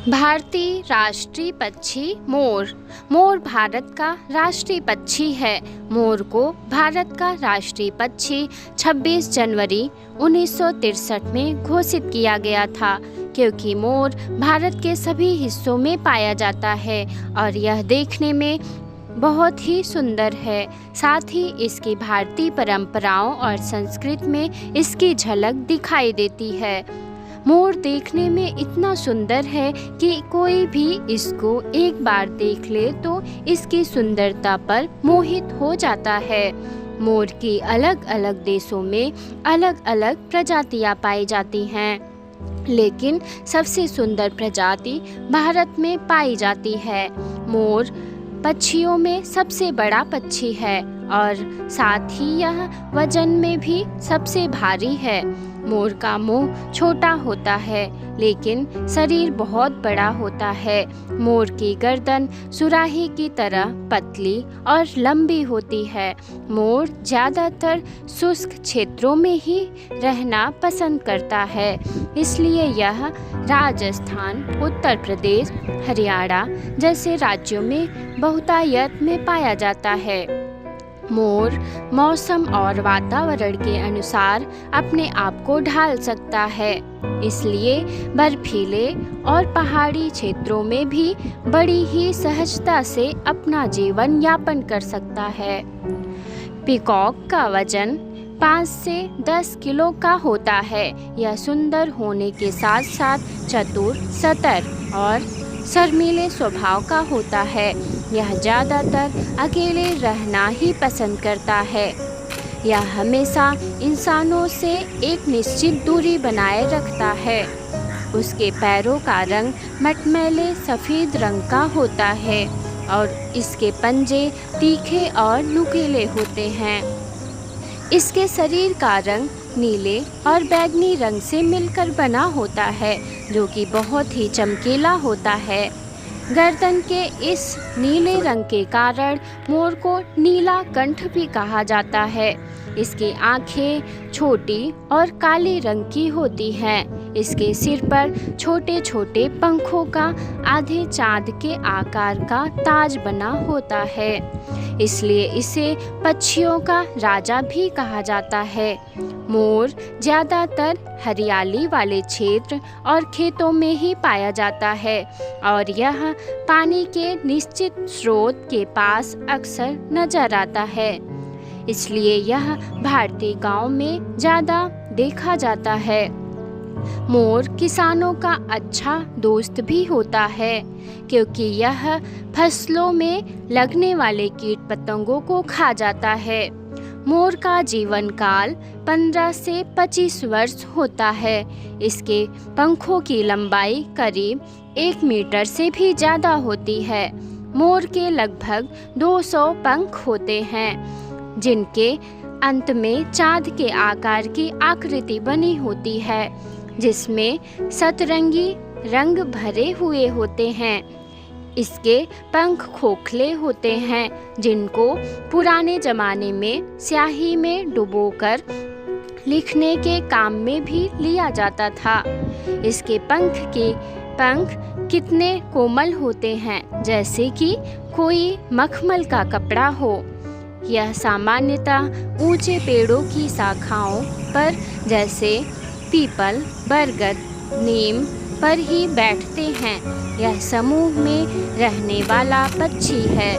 भारतीय राष्ट्रीय पक्षी मोर। मोर भारत का राष्ट्रीय पक्षी है। मोर को भारत का राष्ट्रीय पक्षी 26 जनवरी 1963 में घोषित किया गया था, क्योंकि मोर भारत के सभी हिस्सों में पाया जाता है और यह देखने में बहुत ही सुंदर है। साथ ही इसकी भारतीय परंपराओं और संस्कृति में इसकी झलक दिखाई देती है। मोर देखने में इतना सुंदर है कि कोई भी इसको एक बार देख ले तो इसकी सुंदरता पर मोहित हो जाता है। मोर की अलग अलग देशों में अलग अलग प्रजातियां पाई जाती हैं, लेकिन सबसे सुंदर प्रजाति भारत में पाई जाती है। मोर पक्षियों में सबसे बड़ा पक्षी है और साथ ही यह वजन में भी सबसे भारी है। मोर का मुंह छोटा होता है, लेकिन शरीर बहुत बड़ा होता है। मोर की गर्दन सुराही की तरह पतली और लंबी होती है। मोर ज़्यादातर शुष्क क्षेत्रों में ही रहना पसंद करता है, इसलिए यह राजस्थान, उत्तर प्रदेश, हरियाणा जैसे राज्यों में बहुतायत में पाया जाता है। मोर मौसम और वातावरण के अनुसार अपने आप को ढाल सकता है, इसलिए बर्फीले और पहाड़ी क्षेत्रों में भी बड़ी ही सहजता से अपना जीवन यापन कर सकता है। पीकॉक का वजन 5 से 10 किलो का होता है। यह सुंदर होने के साथ साथ चतुर, सतर्क और शर्मीले स्वभाव का होता है। यह ज़्यादातर अकेले रहना ही पसंद करता है। यह हमेशा इंसानों से एक निश्चित दूरी बनाए रखता है। उसके पैरों का रंग मटमैले सफ़ेद रंग का होता है और इसके पंजे तीखे और नुकीले होते हैं। इसके शरीर का रंग नीले और बैंगनी रंग से मिलकर बना होता है, जो कि बहुत ही चमकीला होता है। गर्दन के इस नीले रंग के कारण मोर को नीला कंठ भी कहा जाता है। इसकी आँखें छोटी और काले रंग की होती हैं। इसके सिर पर छोटे छोटे पंखों का आधे चाँद के आकार का ताज बना होता है, इसलिए इसे पक्षियों का राजा भी कहा जाता है। मोर ज़्यादातर हरियाली वाले क्षेत्र और खेतों में ही पाया जाता है और यह पानी के निश्चित स्रोत के पास अक्सर नजर आता है, इसलिए यह भारतीय गांव में ज़्यादा देखा जाता है। मोर किसानों का अच्छा दोस्त भी होता है, क्योंकि यह फसलों में लगने वाले कीट पतंगों को खा जाता है। मोर का जीवन काल 15 से 25 वर्ष होता है। इसके पंखों की लंबाई करीब 1 मीटर से भी ज़्यादा होती है। मोर के लगभग 200 पंख होते हैं, जिनके अंत में चाँद के आकार की आकृति बनी होती है, जिसमें सतरंगी रंग भरे हुए होते हैं। इसके पंख खोखले होते हैं, जिनको पुराने ज़माने में स्याही में डुबोकर लिखने के काम में भी लिया जाता था। इसके पंख कितने कोमल होते हैं, जैसे कि कोई मखमल का कपड़ा हो। यह सामान्यतः ऊंचे पेड़ों की शाखाओं पर, जैसे पीपल, बरगद, नीम पर ही बैठते हैं। यह समूह में रहने वाला पक्षी है।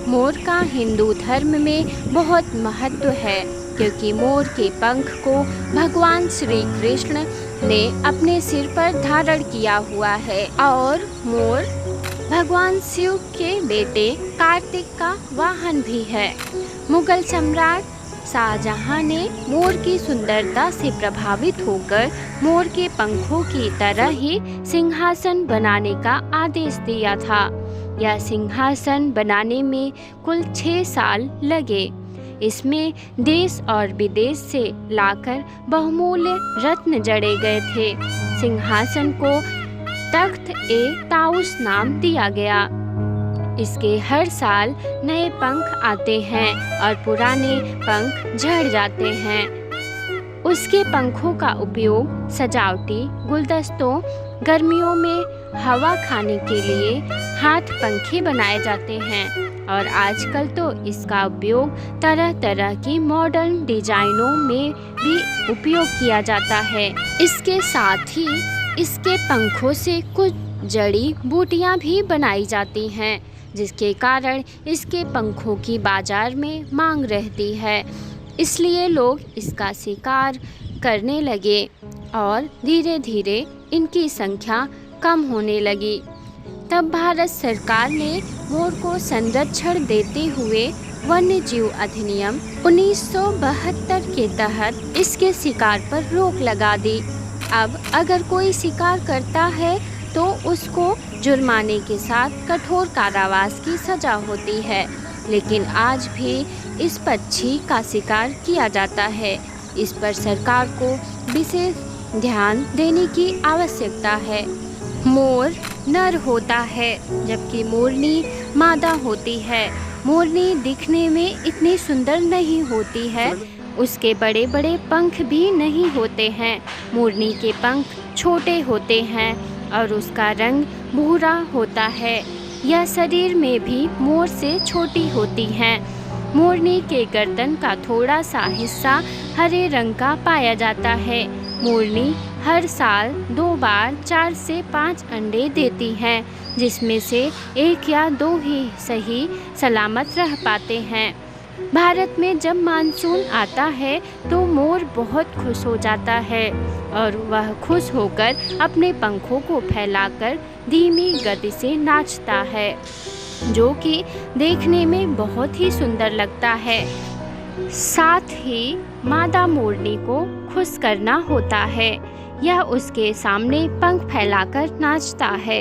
मोर का हिंदू धर्म में बहुत महत्व है, क्योंकि मोर के पंख को भगवान श्री कृष्ण ने अपने सिर पर धारण किया हुआ है और मोर भगवान शिव के बेटे कार्तिक का वाहन भी है। मुगल सम्राट शाहजहां ने मोर की सुंदरता से प्रभावित होकर मोर के पंखों की तरह ही सिंहासन बनाने का आदेश दिया था। यह सिंहासन बनाने में कुल 6 साल लगे। इसमें देश और विदेश से लाकर बहुमूल्य रत्न जड़े गए थे। सिंहासन को तख्त ए ताउस नाम दिया गया। इसके हर साल नए पंख आते हैं और पुराने पंख झड़ जाते हैं। उसके पंखों का उपयोग सजावटी गुलदस्तों, गर्मियों में हवा खाने के लिए हाथ पंखे बनाए जाते हैं और आजकल तो इसका उपयोग तरह तरह की मॉडर्न डिजाइनों में भी उपयोग किया जाता है। इसके साथ ही इसके पंखों से कुछ जड़ी बूटियां भी बनाई जाती हैं, जिसके कारण इसके पंखों की बाजार में मांग रहती है। इसलिए लोग इसका शिकार करने लगे और धीरे धीरे इनकी संख्या कम होने लगी। तब भारत सरकार ने मोर को संरक्षण देते हुए वन्य जीव अधिनियम 1972 के तहत इसके शिकार पर रोक लगा दी। अब अगर कोई शिकार करता है तो उसको जुर्माने के साथ कठोर कारावास की सजा होती है, लेकिन आज भी इस पक्षी का शिकार किया जाता है। इस पर सरकार को विशेष ध्यान देने की आवश्यकता है। मोर नर होता है जबकि मोरनी मादा होती है। मोरनी दिखने में इतनी सुंदर नहीं होती है, उसके बड़े बड़े पंख भी नहीं होते हैं। मोरनी के पंख छोटे होते हैं और उसका रंग भूरा होता है। यह शरीर में भी मोर से छोटी होती हैं। मोरनी के गर्दन का थोड़ा सा हिस्सा हरे रंग का पाया जाता है। मोरनी हर साल 2 बार 4 से 5 अंडे देती हैं, जिसमें से 1 या 2 ही सही सलामत रह पाते हैं। भारत में जब मानसून आता है तो मोर बहुत खुश हो जाता है और वह खुश होकर अपने पंखों को फैलाकर धीमी गति से नाचता है, जो कि देखने में बहुत ही सुंदर लगता है। साथ ही मादा मोरनी को खुश करना होता है। यह उसके सामने पंख फैलाकर नाचता है।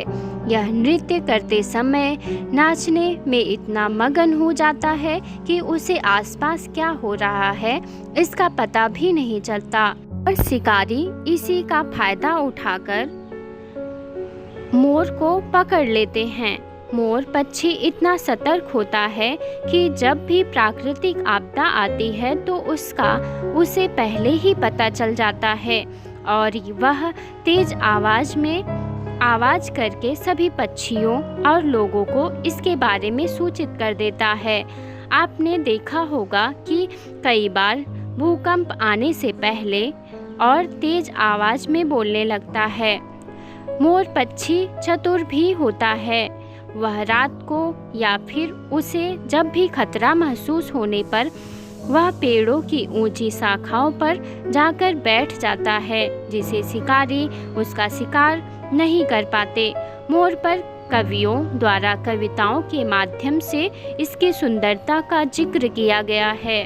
यह नृत्य करते समय नाचने में इतना मगन हो जाता है कि उसे आसपास क्या हो रहा है इसका पता भी नहीं चलता और शिकारी इसी का फायदा उठाकर मोर को पकड़ लेते हैं। मोर पक्षी इतना सतर्क होता है कि जब भी प्राकृतिक आपदा आती है तो उसे पहले ही पता चल जाता है और वह तेज आवाज़ करके सभी पक्षियों और लोगों को इसके बारे में सूचित कर देता है। आपने देखा होगा कि कई बार भूकंप आने से पहले और तेज आवाज़ में बोलने लगता है। मोर पक्षी चतुर भी होता है। वह रात को या फिर उसे जब भी खतरा महसूस होने पर वह पेड़ों की ऊंची शाखाओं पर जाकर बैठ जाता है, जिसे शिकारी उसका शिकार नहीं कर पाते। मोर पर कवियों द्वारा कविताओं के माध्यम से इसकी सुंदरता का जिक्र किया गया है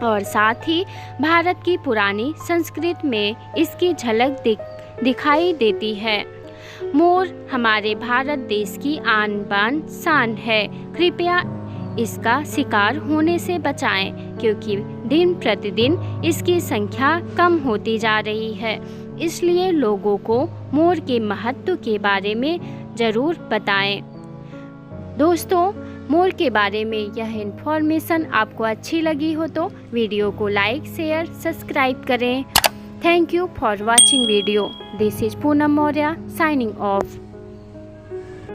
और साथ ही भारत की पुरानी संस्कृति में इसकी झलक दिखाई देती है। मोर हमारे भारत देश की आन बान शान है। कृपया इसका शिकार होने से बचाएं, क्योंकि दिन प्रतिदिन इसकी संख्या कम होती जा रही है। इसलिए लोगों को मोर के महत्व के बारे में ज़रूर बताएं। दोस्तों, मोर के बारे में यह इन्फॉर्मेशन आपको अच्छी लगी हो तो वीडियो को लाइक, शेयर, सब्सक्राइब करें। Thank you for watching video. This is Poonam Maurya signing off.